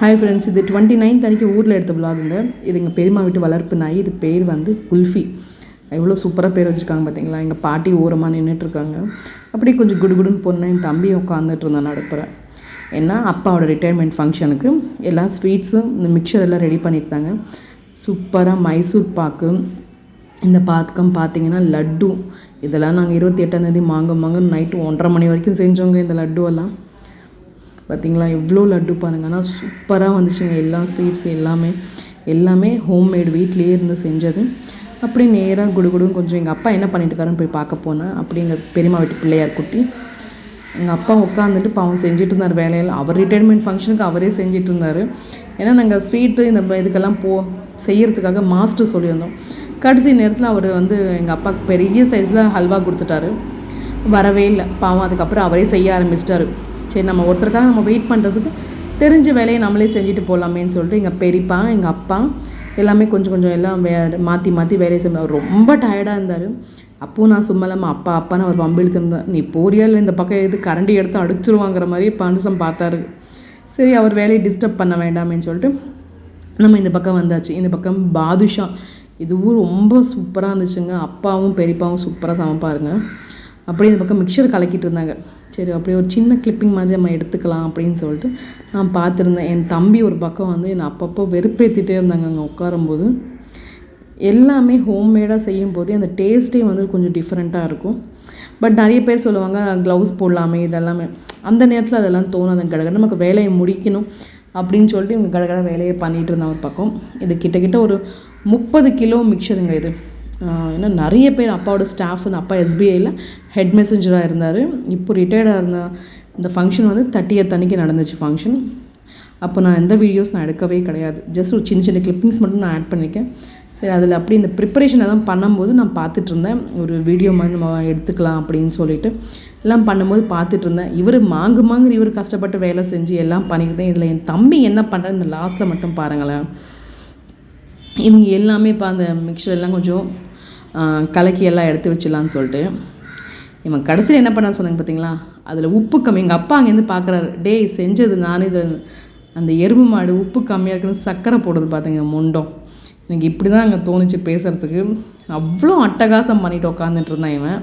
Hi friends, இது 29th அன்றைக்கி ஊரில் எடுத்த விலாகுங்க. இது எங்கள் பெரியம்மா வீட்டு வளர்ப்பு நாய். இது பேர் வந்து குல்ஃபி. எவ்வளோ சூப்பராக பேர் வச்சுருக்காங்க பார்த்தீங்களா. எங்கள் பாட்டி ஓரமாக நின்றுட்டுருக்காங்க. அப்படியே கொஞ்சம் குடுகுடுன்னு போனேன். என் தம்பி உட்காந்துட்டு இருந்தான் நடுப்புறேன். ஏன்னா அப்பாவோட ரிட்டையர்மெண்ட் ஃபங்க்ஷனுக்கு எல்லாம் ஸ்வீட்ஸும் இந்த மிக்சர் எல்லாம் ரெடி பண்ணியிருந்தாங்க. சூப்பராக மைசூர் பாக்கு, இந்த பாக்கம் பார்த்தீங்கன்னா லட்டு. இதெல்லாம் நாங்கள் 28ஆந்தேதி மாங்க நைட்டு 1:30 மணி வரைக்கும் செஞ்சோங்க. இந்த லட்டுவெல்லாம் பார்த்திங்களா, எவ்வளோ லட்டு பாருங்கள். ஆனால் சூப்பராக வந்துச்சுங்க. எல்லா ஸ்வீட்ஸ் எல்லாமே ஹோம்மேடு, வீட்லேயே இருந்து செஞ்சது. அப்படி நேராக குடுகுடுன்னு கொஞ்சம் எங்கள் அப்பா என்ன பண்ணிட்டுருக்காருன்னு போய் பார்க்க போனேன். அப்படி எங்கள் பெரியம்மா வீட்டு பிள்ளையார் குட்டி எங்கள் அப்பா உட்காந்துட்டு பாவம் செஞ்சுட்டு இருந்தார் வேலையில். அவர் ரிட்டையர்மெண்ட் ஃபங்க்ஷனுக்கு அவரே செஞ்சுட்டு இருந்தார். ஏன்னா நாங்கள் ஸ்வீட்டு இந்த இதுக்கெல்லாம் செய்கிறதுக்காக மாஸ்டர் சொல்லியிருந்தோம். கடைசி நேரத்தில் அவர் வந்து எங்கள் அப்பாவுக்கு பெரிய சைஸில் ஹல்வா கொடுத்துட்டாரு. வரவே இல்லை பாவம். அதுக்கப்புறம் அவரே செய்ய ஆரம்பிச்சிட்டாரு. சரி, நம்ம ஒருத்தருக்காக நம்ம வெயிட் பண்ணுறதுக்கு தெரிஞ்ச வேலையை நம்மளே செஞ்சுட்டு போகலாமேன்னு சொல்லிட்டு எங்கள் பெரியப்பா எங்கள் அப்பா எல்லாமே கொஞ்சம் எல்லாம் மாற்றி வேலையை செய்வார். ரொம்ப டயர்டாக இருந்தார். அப்போது நான் சும்மா இல்லாமல் அப்பான்னு அவர் வம்பிழுத்துருந்தேன். நீ போறியா இல்லை இந்த பக்கம் எது கரண்டி எடுத்து அடிச்சிருவாங்கிற மாதிரி பனுசம் பார்த்தாரு. சரி, அவர் வேலையை டிஸ்டர்ப் பண்ண வேண்டாமேன்னு சொல்லிட்டு நம்ம இந்த பக்கம் வந்தாச்சு. இந்த பக்கம் பாதுஷா, இதுவும் ரொம்ப சூப்பராக இருந்துச்சுங்க. அப்பாவும் பெரியப்பாவும் சூப்பராக சமைப்பாருங்க. அப்படியே இந்த பக்கம் மிக்சர் கலக்கிட்டு இருந்தாங்க. சரி, அப்படியே ஒரு சின்ன கிளிப்பிங் மாதிரி நம்ம எடுத்துக்கலாம் அப்படின்னு சொல்லிட்டு நான் பார்த்துருந்தேன். என் தம்பி ஒரு பக்கம் வந்து என்னை அப்பப்போ வெறுப்பேற்றிட்டே இருந்தாங்க. அங்கே உட்காரும்போது எல்லாமே ஹோம்மேடாக செய்யும் போதே அந்த டேஸ்ட்டே வந்து கொஞ்சம் டிஃப்ரெண்ட்டாக இருக்கும். பட் நிறைய பேர் சொல்லுவாங்க க்ளவுஸ் போடலாமே, இதெல்லாமே. அந்த நேரத்தில் அதெல்லாம் தோணாது. கடகட நமக்கு வேலையை முடிக்கணும் அப்படின்னு சொல்லிட்டு இவங்க கடகட வேலையை பண்ணிகிட்டு இருந்தேன் ஒரு பக்கம். இது கிட்டத்தட்ட ஒரு 30 கிலோ மிக்சருங்க இது. ஏன்னா நிறைய பேர் அப்பாவோட ஸ்டாஃப் வந்து அப்பா SBIயில் ஹெட் மெசஞ்சராக இருந்தார். இப்போ ரிட்டையர்டாக இருந்த இந்த ஃபங்க்ஷன் வந்து 30th அன்னைக்கு நடந்துச்சு ஃபங்க்ஷன். அப்போ நான் எந்த வீடியோஸ் நான் எடுக்கவே கிடையாது. ஜஸ்ட் ஒரு சின்ன கிளிப்பிங்ஸ் மட்டும் நான் ஆட் பண்ணியிருக்கேன். சரி, அதில் அப்படி இந்த ப்ரிப்பரேஷன் எல்லாம் பண்ணும்போது நான் பார்த்துட்டு இருந்தேன். ஒரு வீடியோ மாதிரி நம்ம எடுத்துக்கலாம் அப்படின்னு சொல்லிட்டு எல்லாம் பண்ணும்போது பார்த்துட்டு இருந்தேன். இவர் மாங்கு இவர் கஷ்டப்பட்டு வேலை செஞ்சு எல்லாம் பண்ணிக்கிட்டேன். இதில் என் தம்பி என்ன பண்ணுறேன் இந்த லாஸ்ட்டில் மட்டும் பாருங்களேன். இவங்க எல்லாமே இப்போ அந்த மிக்சர் எல்லாம் கொஞ்சம் கலக்கி எல்லாம் எடுத்து வச்சிடலான்னு சொல்லிட்டு இவன் கடைசியில் என்ன பண்ண சொன்னாங்க பார்த்தீங்களா, அதில் உப்பு கம்மி. எங்கள் அப்பா அங்கேருந்து பார்க்குறாரு. டேய் செஞ்சது நானே, இது அந்த எறும்பு மாடு உப்பு கம்மியாக இருக்குன்னு சர்க்கரை போடுறது பார்த்தீங்க முண்டம். எனக்கு இப்படி தான் அங்கே தோணுச்சு பேசுகிறதுக்கு. அவ்வளோ அட்டகாசம் பண்ணிட்டு உட்காந்துட்டு இருந்தான் இவன்.